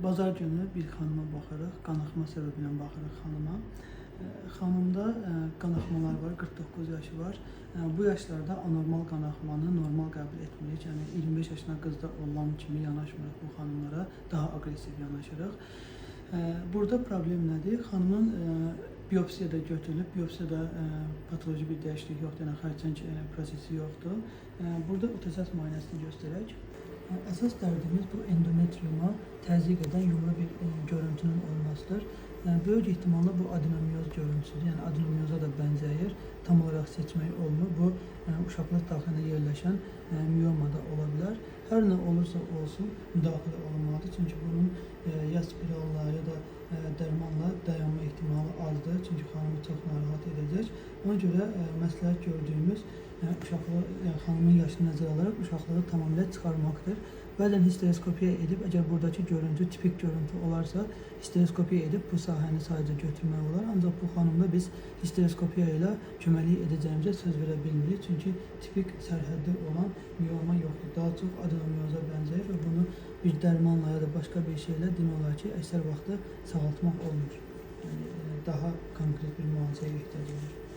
Bazar günü bir xanıma baxırıq, qanaxma səbəbilə baxırıq xanıma. Xanımda qanaxmalar var, 49 yaşı var. Bu yaşlarda anormal qanaxmanı normal qəbul etmirik. Yəni 25 yaşına qızda olan kimi yanaşmırıq bu xanımlara, daha aqressiv yanaşırıq. Burada problem nədir? Xanımın biopsiyada götürülüb, biopsiyada patoloji bir dəyişiklik yoxdur, yəni xərçəng prosesi yoxdur. Burada ultrasəs müayinəsini göstərək. Əsas dərdimiz bu endometriuma təzyiq edən yumru bir görüntünün olmasıdır. Böyük ehtimalla bu adenomiyoz görüntüsüdür, yəni adenomiyoza da bənzəyir. Tam olaraq seçmək olmur. Bu uşaqlıq daxilində yerləşən miyoma da ola bilər. Hər nə olursa olsun müdaxilə olunmalıdır. Çünki bunun ya spiralla ya da dərmanla dayanma ehtimalı azdır. Çünki xanımı çox narahat edəcək. Ona görə məsləhət gördüyümüz xanımın yaşını nəzərə alaraq uşaqlığı tamamilə çıxarmaqdır. Bəzən histeroskopiya edib, əgər buradakı görüntü tipik görüntü olarsa, histeroskopiya edib bu sahəni sadəcə götürmək olar. Ancaq bu xanımda biz histeroskopiya ilə köməklik edəcəyimizə söz verə bilmirik. Çünki tipik sərhəddə olan miyoma yoxdur. Daha çox adenomiyoza bənzəyir və bunu bir dərmanla ya da başqa bir şeylə demək olar ki, əksər vaxtı sağaltmaq olmur. Yəni, daha konkret bir müalicəyə ehtiyac var.